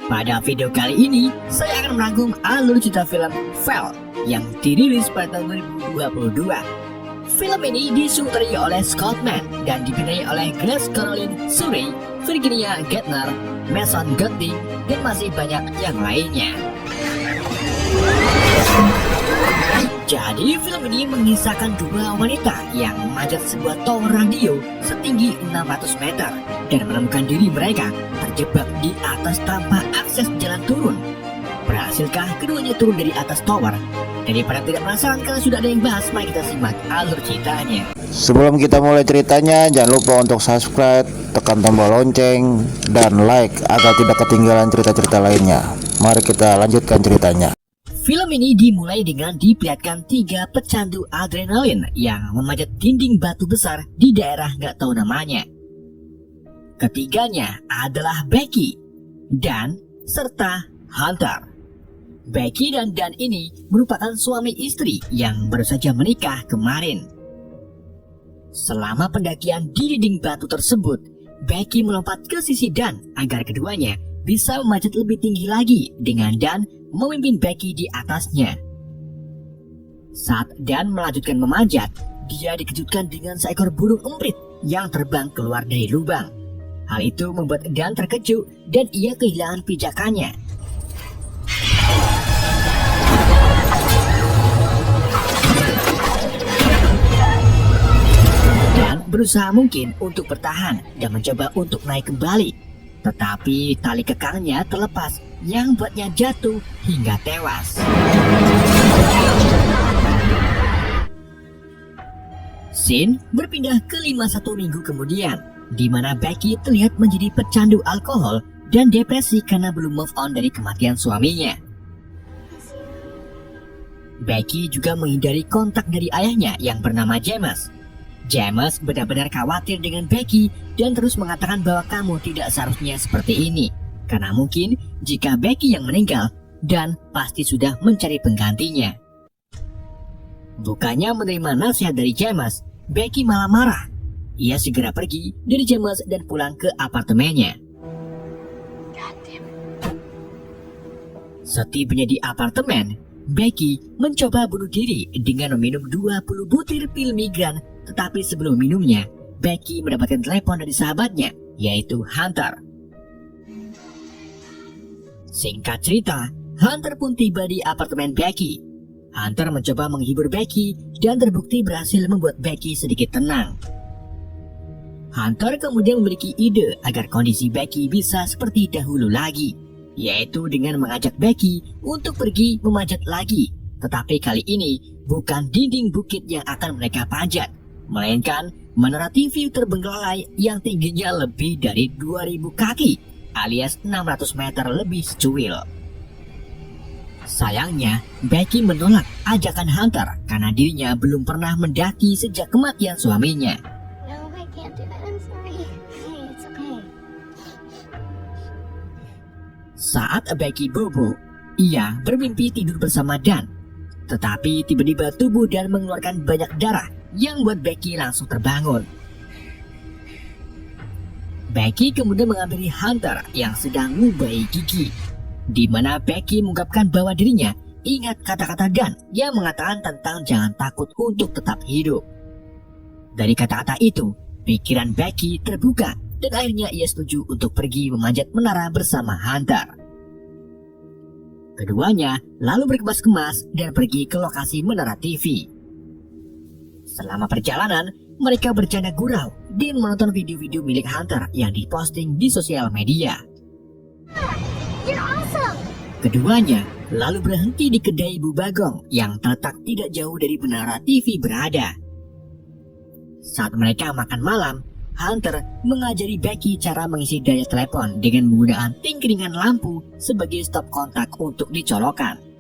Pada video kali ini, saya akan merangkum alur cerita film Val yang dirilis pada tahun 2022. Film ini disutradarai oleh Scott Mann dan dibinai oleh Grace Caroline Surrey, Virginia Gardner, Mason Golding, dan masih banyak yang lainnya. Jadi film ini mengisahkan dua wanita yang memanjat sebuah tower radio setinggi 600 meter dan menemukan diri mereka terjebak di atas tanpa akses jalan turun. Berhasilkah keduanya turun dari atas tower? Daripada tidak penasaran kalau sudah ada yang bahas, mari kita simak alur ceritanya. Sebelum kita mulai ceritanya, jangan lupa untuk subscribe, tekan tombol lonceng, dan like agar tidak ketinggalan cerita-cerita lainnya. Mari kita lanjutkan ceritanya. Film ini dimulai dengan diperlihatkan tiga pecandu adrenalin yang memanjat dinding batu besar di daerah nggak tahu namanya. Ketiganya adalah Becky, Dan, serta Hunter. Becky dan Dan ini merupakan suami istri yang baru saja menikah kemarin. Selama pendakian di dinding batu tersebut, Becky melompat ke sisi Dan agar keduanya bisa memanjat lebih tinggi lagi dengan Dan memimpin Becky di atasnya. Saat Dan melanjutkan memanjat, dia dikejutkan dengan seekor burung emprit yang terbang keluar dari lubang. Hal itu membuat Dan terkejut dan ia kehilangan pijakannya. Dan berusaha mungkin untuk bertahan dan mencoba untuk naik kembali. Tetapi tali kekangnya terlepas yang buatnya jatuh hingga tewas. Scene berpindah ke 51 minggu kemudian, di mana Becky terlihat menjadi pecandu alkohol dan depresi karena belum move on dari kematian suaminya. Becky juga menghindari kontak dari ayahnya yang bernama James. James benar-benar khawatir dengan Becky dan terus mengatakan bahwa kamu tidak seharusnya seperti ini. Karena mungkin jika Becky yang meninggal, Dan pasti sudah mencari penggantinya. Bukannya menerima nasihat dari James, Becky malah marah. Ia segera pergi dari James dan pulang ke apartemennya. Setibanya di apartemen, Becky mencoba bunuh diri dengan meminum 20 butir pil migran. Tetapi sebelum minumnya, Becky mendapatkan telepon dari sahabatnya, yaitu Hunter. Singkat cerita, Hunter pun tiba di apartemen Becky. Hunter mencoba menghibur Becky dan terbukti berhasil membuat Becky sedikit tenang. Hunter kemudian memiliki ide agar kondisi Becky bisa seperti dahulu lagi, yaitu dengan mengajak Becky untuk pergi memanjat lagi. Tetapi kali ini bukan dinding bukit yang akan mereka panjat, melainkan menara TV terbengkalai yang tingginya lebih dari 2000 kaki alias 600 meter lebih secuil. Sayangnya, Becky menolak ajakan Hunter karena dirinya belum pernah mendaki sejak kematian suaminya. No, I can't do that. I'm sorry. Hey, it's okay. Saat Becky bobo, ia bermimpi tidur bersama Dan. Tetapi tiba-tiba tubuh Dan mengeluarkan banyak darah yang membuat Becky langsung terbangun. Becky kemudian menghampiri Hunter yang sedang ngubai gigi, di mana Becky mengungkapkan bahwa dirinya ingat kata-kata Dan yang mengatakan tentang jangan takut untuk tetap hidup. Dari kata-kata itu, pikiran Becky terbuka dan akhirnya ia setuju untuk pergi memanjat menara bersama Hunter. Keduanya lalu berkemas-kemas dan pergi ke lokasi menara TV. Selama perjalanan, mereka bercanda gurau dan menonton video-video milik Hunter yang diposting di sosial media. You're awesome. Keduanya lalu berhenti di kedai Bu Bagong yang terletak tidak jauh dari menara TV berada. Saat mereka makan malam, Hunter mengajari Becky cara mengisi daya telepon dengan menggunakan tingkringan lampu sebagai stop kontak untuk dicolokkan.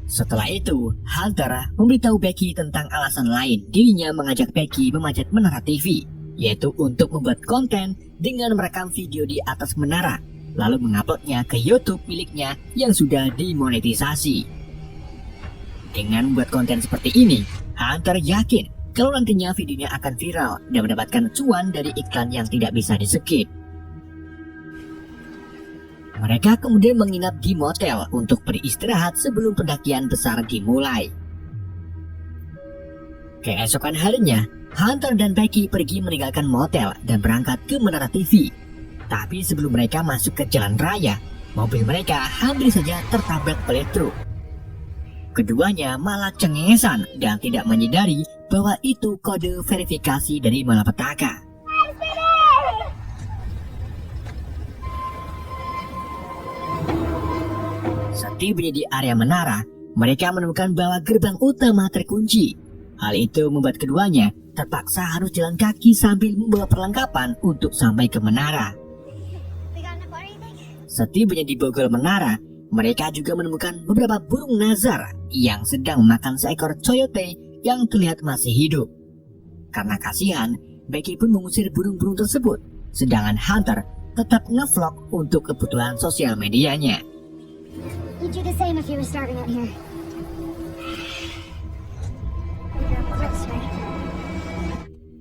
Setelah itu, Hunter memberitahu Becky tentang alasan lain dirinya mengajak Becky memanjat menara TV, yaitu untuk membuat konten dengan merekam video di atas menara, lalu menguploadnya ke YouTube miliknya yang sudah dimonetisasi. Dengan membuat konten seperti ini, Hunter yakin kalau nantinya videonya akan viral dan mendapatkan cuan dari iklan yang tidak bisa di-skip. Mereka kemudian menginap di motel untuk beristirahat sebelum pendakian besar dimulai. Keesokan harinya, Hunter dan Becky pergi meninggalkan motel dan berangkat ke menara TV. Tapi sebelum mereka masuk ke jalan raya, mobil mereka hampir saja tertabrak oleh truk. Keduanya malah cengengesan dan tidak menyadari bahwa itu kode verifikasi dari malapetaka. Setibanya di area menara, mereka menemukan bahwa gerbang utama terkunci. Hal itu membuat keduanya terpaksa harus jalan kaki sambil membawa perlengkapan untuk sampai ke menara. Setibanya di bogol menara, mereka juga menemukan beberapa burung nazar yang sedang makan seekor coyote yang terlihat masih hidup. Karena kasihan, Becky pun mengusir burung-burung tersebut, sedangkan Hunter tetap ngevlog untuk kebutuhan sosial medianya. You'd do the same if you were starving out here.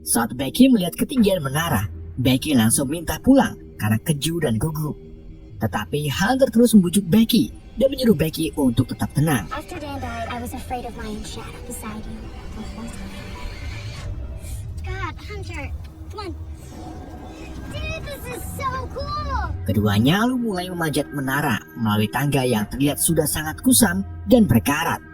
Saat Becky melihat ketinggian menara, Becky langsung minta pulang karena keju dan gugup. Tetapi Hunter terus membujuk Becky dan menyuruh Becky untuk tetap tenang. After Dan died, I was afraid of my own shadow beside you the whole time. God, Hunter, come on. Dude, this is so cool. Keduanya lalu mulai memanjat menara melalui tangga yang terlihat sudah sangat kusam dan berkarat.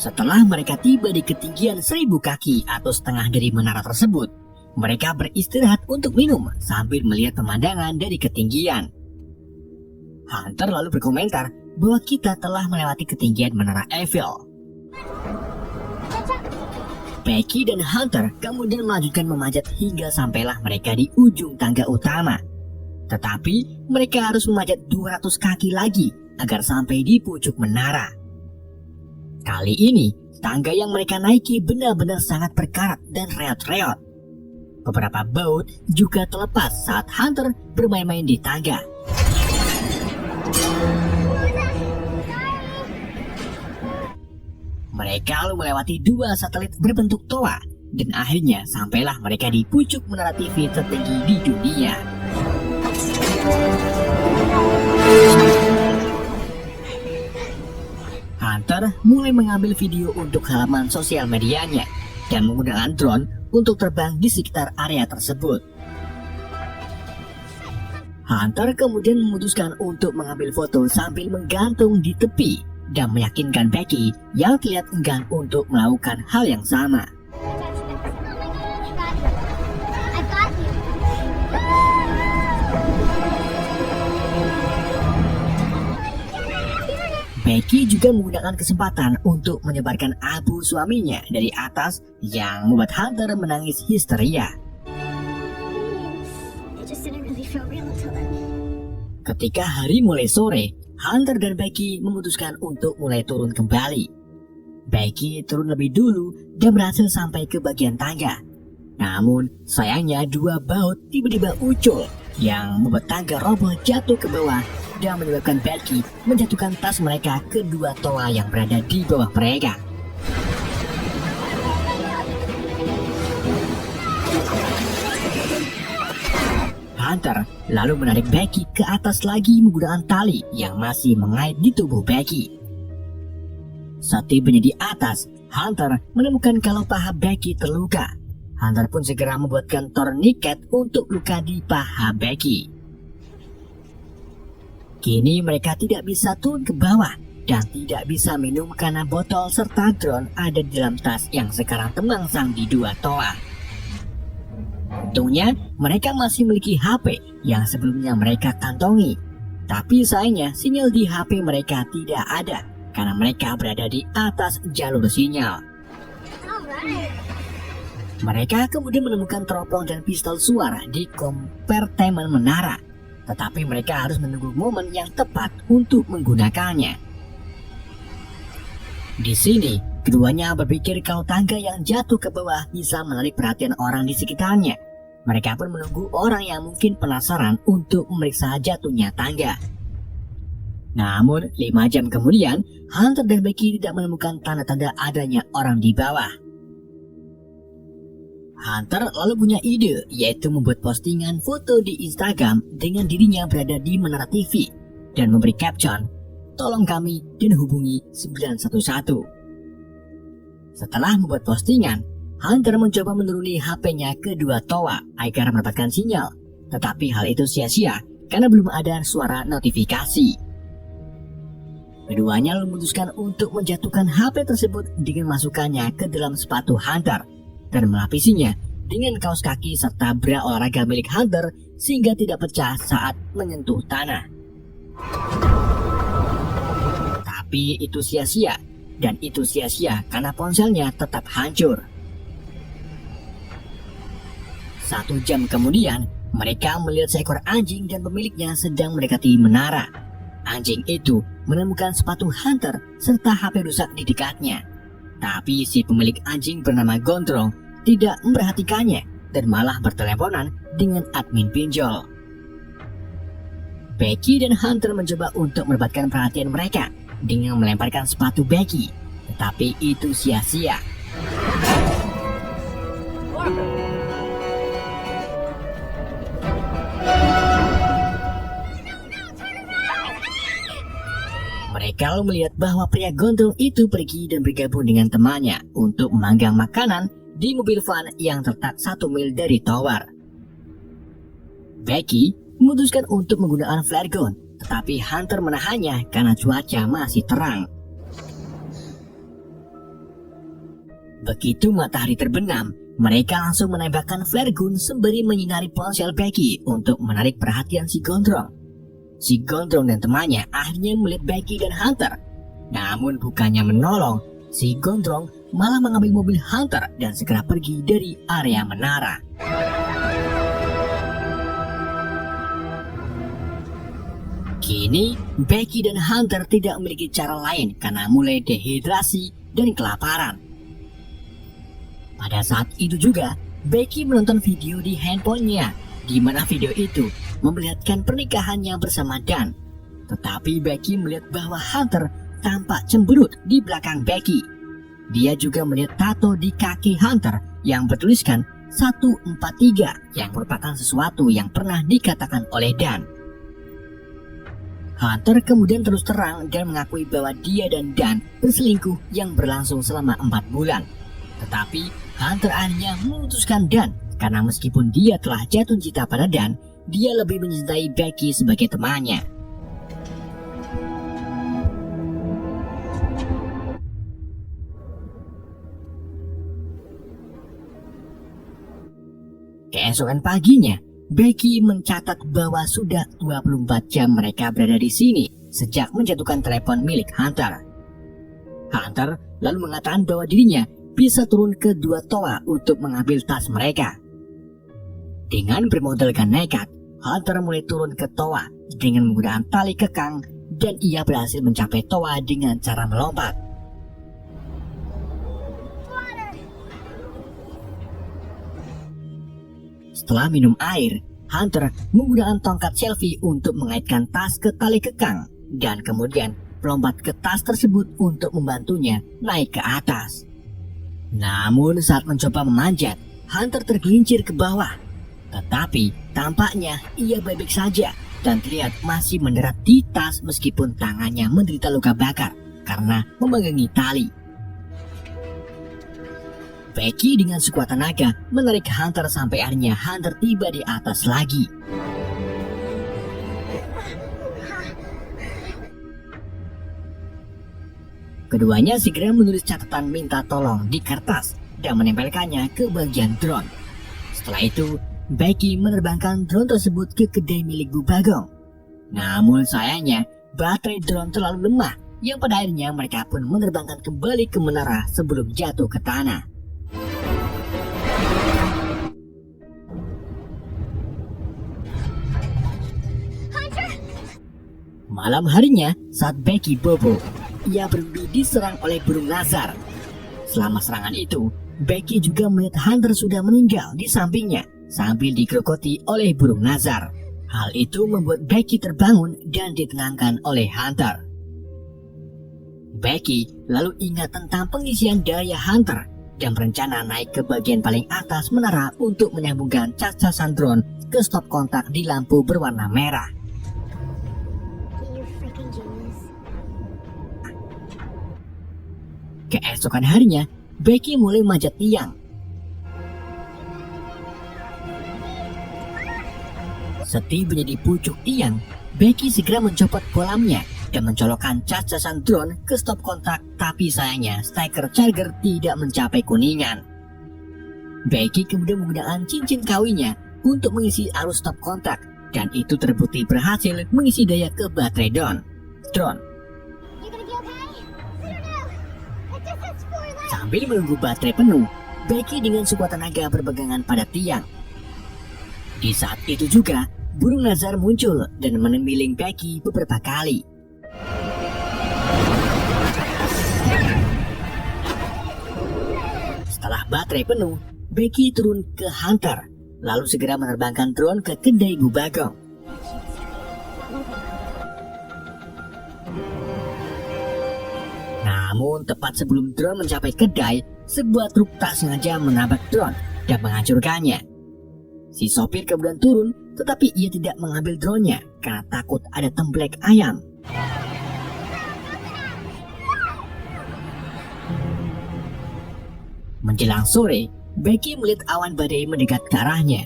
Setelah mereka tiba di ketinggian 1000 kaki atau setengah dari menara tersebut, mereka beristirahat untuk minum sambil melihat pemandangan dari ketinggian. Hunter lalu berkomentar bahwa kita telah melewati ketinggian menara Eiffel. Becky dan Hunter kemudian melanjutkan memanjat hingga sampailah mereka di ujung tangga utama. Tetapi mereka harus memanjat 200 kaki lagi agar sampai di pucuk menara. Kali ini, tangga yang mereka naiki benar-benar sangat berkarat dan reot-reot. Beberapa baut juga terlepas saat Hunter bermain-main di tangga. Mereka lalu melewati 2 satelit berbentuk toa dan akhirnya sampailah mereka di pucuk menara TV tertinggi di dunia. Hunter mulai mengambil video untuk halaman sosial medianya dan menggunakan drone untuk terbang di sekitar area tersebut. Hunter kemudian memutuskan untuk mengambil foto sambil menggantung di tepi dan meyakinkan Becky yang terlihat enggan untuk melakukan hal yang sama. Becky juga menggunakan kesempatan untuk menyebarkan abu suaminya dari atas yang membuat Hunter menangis histeria. Ketika hari mulai sore, Hunter dan Becky memutuskan untuk mulai turun kembali. Becky turun lebih dulu dan berhasil sampai ke bagian tangga. Namun sayangnya 2 baut tiba-tiba ucul yang membuat tangga roboh jatuh ke bawah dan menyebabkan Becky menjatuhkan tas mereka ke 2 toa yang berada di bawah mereka. Hunter lalu menarik Becky ke atas lagi menggunakan tali yang masih mengait di tubuh Becky. Saat tibanya di atas, Hunter menemukan kalau paha Becky terluka. Hunter pun segera membuatkan tourniquet untuk luka di paha Becky. Kini mereka tidak bisa turun ke bawah dan tidak bisa minum karena botol serta drone ada di dalam tas yang sekarang temangsang di 2 toa. Untungnya mereka masih memiliki HP yang sebelumnya mereka kantongi. Tapi sayangnya sinyal di HP mereka tidak ada karena mereka berada di atas jalur sinyal. Mereka kemudian menemukan teropong dan pistol suara di kompartemen menara. Tetapi mereka harus menunggu momen yang tepat untuk menggunakannya. Di sini, keduanya berpikir kalau tangga yang jatuh ke bawah bisa menarik perhatian orang di sekitarnya. Mereka pun menunggu orang yang mungkin penasaran untuk memeriksa jatuhnya tangga. Namun 5 jam kemudian, Hunter dan Becky tidak menemukan tanda-tanda adanya orang di bawah. Hunter lalu punya ide, yaitu membuat postingan foto di Instagram dengan dirinya berada di menara TV dan memberi caption, "Tolong kami dan hubungi 911." Setelah membuat postingan, Hunter mencoba menuruni HP-nya ke 2 toa agar mendapatkan sinyal, tetapi hal itu sia-sia karena belum ada suara notifikasi. Keduanya memutuskan untuk menjatuhkan HP tersebut dengan masukkannya ke dalam sepatu Hunter dan melapisinya dengan kaos kaki serta bra olahraga milik Hunter sehingga tidak pecah saat menyentuh tanah. Tapi itu sia-sia, dan itu sia-sia karena ponselnya tetap hancur. 1 jam kemudian, mereka melihat seekor anjing dan pemiliknya sedang mendekati menara. Anjing itu menemukan sepatu Hunter serta HP rusak di dekatnya. Tapi si pemilik anjing bernama Gondrong tidak memperhatikannya dan malah berteleponan dengan admin pinjol. Becky dan Hunter mencoba untuk mendapatkan perhatian mereka dengan melemparkan sepatu Becky, tetapi itu sia-sia. Mereka lalu melihat bahwa pria gondrong itu pergi dan bergabung dengan temannya untuk memanggang makanan di mobil van yang terletak 1 mil dari tower. Becky memutuskan untuk menggunakan flare gun, tetapi Hunter menahannya karena cuaca masih terang. Begitu matahari terbenam, mereka langsung menembakkan flare gun sembari menyinari ponsel Becky untuk menarik perhatian si gondrong. Si gondrong dan temannya akhirnya melihat Becky dan Hunter. Namun bukannya menolong, si gondrong malah mengambil mobil Hunter dan segera pergi dari area menara. Kini, Becky dan Hunter tidak memiliki cara lain karena mulai dehidrasi dan kelaparan. Pada saat itu juga, Becky menonton video di handphonenya, di mana video itu memperlihatkan pernikahannya bersama Dan. Tetapi Becky melihat bahwa Hunter tampak cemberut di belakang Becky. Dia juga melihat tato di kaki Hunter yang bertuliskan 143 yang merupakan sesuatu yang pernah dikatakan oleh Dan. Hunter kemudian terus terang dan mengakui bahwa dia dan Dan berselingkuh yang berlangsung selama 4 bulan. Tetapi Hunter akhirnya memutuskan Dan karena meskipun dia telah jatuh cinta pada Dan, dia lebih mencintai Becky sebagai temannya. Keesokan paginya, Becky mencatat bahwa sudah 24 jam mereka berada di sini sejak menjatuhkan telepon milik Hunter. Hunter lalu mengatakan bahwa dirinya bisa turun ke 2 toa untuk mengambil tas mereka. Dengan bermodalkan nekat, Hunter mulai turun ke toa dengan menggunakan tali kekang dan ia berhasil mencapai toa dengan cara melompat. Setelah minum air, Hunter menggunakan tongkat selfie untuk mengaitkan tas ke tali kekang dan kemudian melompat ke tas tersebut untuk membantunya naik ke atas. Namun saat mencoba memanjat, Hunter tergelincir ke bawah. Tetapi tampaknya ia baik-baik saja dan terlihat masih mendarat di tas meskipun tangannya menderita luka bakar karena memegangi tali. Becky dengan sekuat tenaga menarik Hunter sampai akhirnya Hunter tiba di atas lagi. Keduanya segera menulis catatan minta tolong di kertas dan menempelkannya ke bagian drone. Setelah itu, Becky menerbangkan drone tersebut ke kedai milik Bu Bagong. Namun sayangnya, baterai drone terlalu lemah yang pada akhirnya mereka pun menerbangkan kembali ke menara sebelum jatuh ke tanah. Malam harinya, saat Becky bobo, ia bermimpi diserang oleh burung nazar. Selama serangan itu, Becky juga melihat Hunter sudah meninggal di sampingnya sambil digerogoti oleh burung nazar. Hal itu membuat Becky terbangun dan ditenangkan oleh Hunter. Becky lalu ingat tentang pengisian daya Hunter dan berencana naik ke bagian paling atas menara untuk menyambungkan cas-casan drone ke stop kontak di lampu berwarna merah. You freaking genius. Keesokan harinya, Becky mulai manjat tiang. Setibanya di pucuk tiang, Becky segera mencopot bolamnya dan mencolokkan cas-casan drone ke stop kontak, tapi sayangnya stiker charger tidak mencapai kuningan. Becky kemudian menggunakan cincin kawinnya untuk mengisi arus stop kontak, dan itu terbukti berhasil mengisi daya ke baterai drone. You gonna be okay? I don't know. It just has 4 left. Sambil menunggu baterai penuh, Becky dengan sekuat tenaga berpegangan pada tiang. Di saat itu juga, burung nazar muncul dan menemiling Becky beberapa kali. Setelah baterai penuh, Becky turun ke Hunter, lalu segera menerbangkan drone ke kedai Bu Bagong. Namun tepat sebelum drone mencapai kedai, sebuah truk tak sengaja menabrak drone dan menghancurkannya. Si sopir kemudian turun, tetapi ia tidak mengambil drone-nya karena takut ada temblek ayam. Menjelang sore, Becky melihat awan badai mendekat ke arahnya.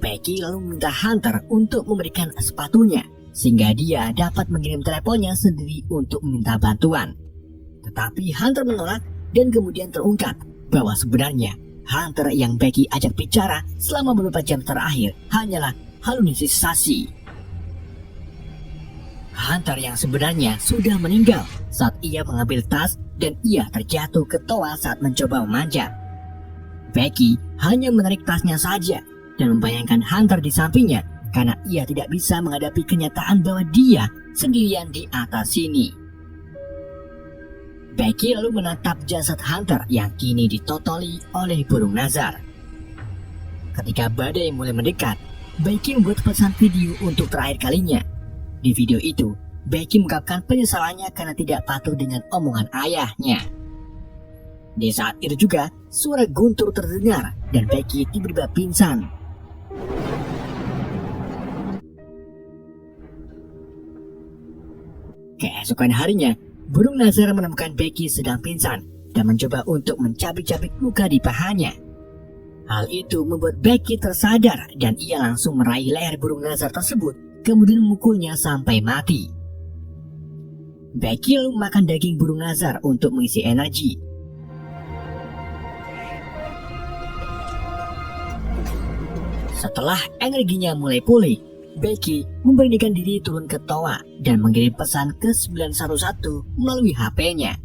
Becky lalu meminta Hunter untuk memberikan sepatunya, sehingga dia dapat mengirim teleponnya sendiri untuk meminta bantuan. Tetapi Hunter menolak dan kemudian terungkap bahwa sebenarnya Hunter yang Becky ajak bicara selama beberapa jam terakhir hanyalah halusinasi. Hunter yang sebenarnya sudah meninggal saat ia mengambil tas dan ia terjatuh ke toa saat mencoba memanjat. Becky hanya menarik tasnya saja dan membayangkan Hunter di sampingnya karena ia tidak bisa menghadapi kenyataan bahwa dia sendirian di atas sini. Becky lalu menatap jasad Hunter yang kini ditotoli oleh burung nazar. Ketika badai mulai mendekat, Becky membuat pesan video untuk terakhir kalinya. Di video itu, Becky mengungkapkan penyesalannya karena tidak patuh dengan omongan ayahnya. Di saat itu juga, suara guntur terdengar dan Becky tiba-tiba pingsan. Keesokan harinya, burung nazar menemukan Becky sedang pingsan dan mencoba untuk mencabik-cabik luka di pahanya. Hal itu membuat Becky tersadar dan ia langsung meraih leher burung nazar tersebut, kemudian memukulnya sampai mati. Becky lalu makan daging burung nazar untuk mengisi energi. Setelah energinya mulai pulih, Becky memberanikan diri turun ke toa dan mengirim pesan ke 911 melalui HP-nya.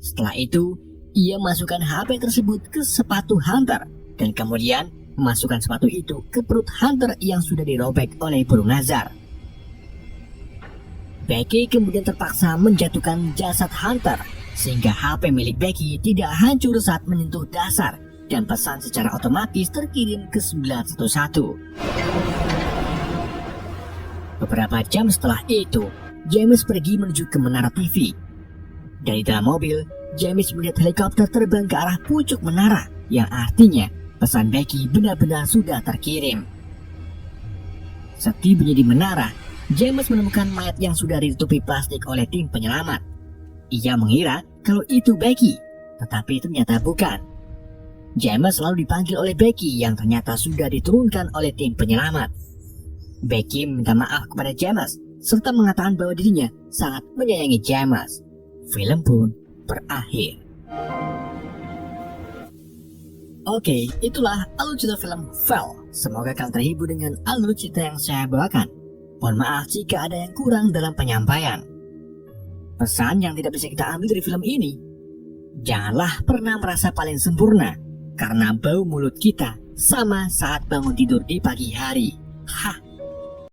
Setelah itu, ia masukkan HP tersebut ke sepatu Hunter dan kemudian memasukkan sepatu itu ke perut Hunter yang sudah dirobek oleh burung nazar. Becky kemudian terpaksa menjatuhkan jasad Hunter sehingga HP milik Becky tidak hancur saat menyentuh dasar dan pesan secara otomatis terkirim ke 911. Beberapa jam setelah itu, James pergi menuju ke menara TV. Dari dalam mobil, James melihat helikopter terbang ke arah pucuk menara, yang artinya pesan Becky benar-benar sudah terkirim. Setibanya di menara, James menemukan mayat yang sudah ditutupi plastik oleh tim penyelamat. Ia mengira kalau itu Becky, tetapi ternyata bukan. James lalu dipanggil oleh Becky yang ternyata sudah diturunkan oleh tim penyelamat. Becky meminta maaf kepada James serta mengatakan bahwa dirinya sangat menyayangi James. Film pun berakhir. Oke, itulah alur cerita film Fell. Semoga kalian terhibur dengan alur cerita yang saya bawakan. Mohon maaf jika ada yang kurang dalam penyampaian. Pesan yang tidak bisa kita ambil dari film ini, janganlah pernah merasa paling sempurna karena bau mulut kita sama saat bangun tidur di pagi hari. Hah.